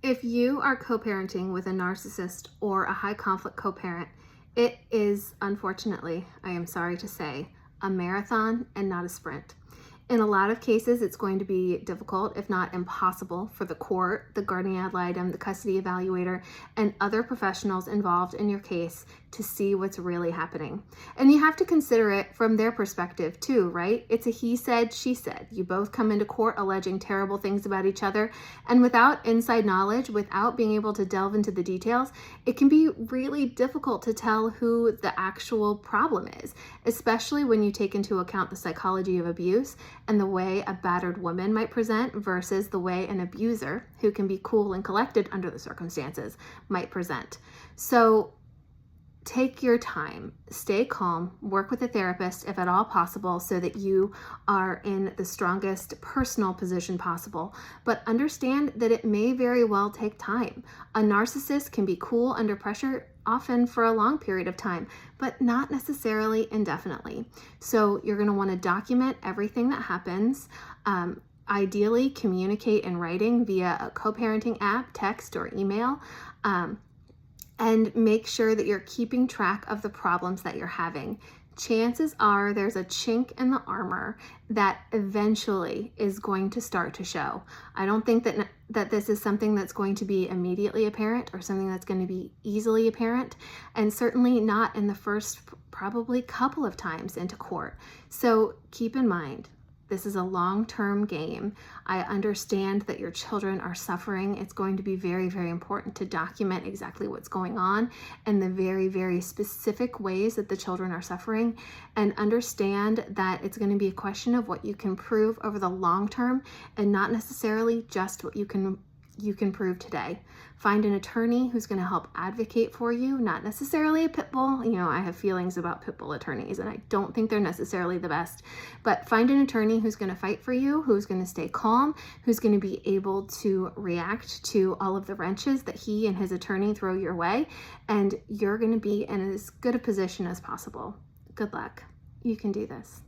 If you are co-parenting with a narcissist or a high conflict co-parent, it is, unfortunately, I am sorry to say, a marathon and not a sprint. In a lot of cases, it's going to be difficult, if not impossible, for the court, the guardian ad litem, the custody evaluator, and other professionals involved in your case to see what's really happening. And you have to consider it from their perspective too, right? It's a he said, she said. You both come into court alleging terrible things about each other, and without inside knowledge, without being able to delve into the details, it can be really difficult to tell who the actual problem is, especially when you take into account the psychology of abuse and the way a battered woman might present versus the way an abuser, who can be cool and collected under the circumstances, might present. So take your time, stay calm, work with a therapist if at all possible so that you are in the strongest personal position possible. But understand that it may very well take time. A narcissist can be cool under pressure, often for a long period of time, but not necessarily indefinitely. So you're going to want to document everything that happens. Ideally, communicate in writing via a co-parenting app, text, or email. And make sure that you're keeping track of the problems that you're having. Chances are there's a chink in the armor that eventually is going to start to show. I don't think that this is something that's going to be immediately apparent or something that's going to be easily apparent, and certainly not in the first probably couple of times into court. So keep in mind, this is a long-term game. I understand that your children are suffering. It's going to be very, very important to document exactly what's going on and the very, very specific ways that the children are suffering, and understand that it's going to be a question of what you can prove over the long term and not necessarily just what you can prove today. Find an attorney who's going to help advocate for you, not necessarily a pit bull. You know, I have feelings about pit bull attorneys and I don't think they're necessarily the best, but find an attorney who's going to fight for you, who's going to stay calm, who's going to be able to react to all of the wrenches that he and his attorney throw your way, and you're going to be in as good a position as possible. Good luck. You can do this.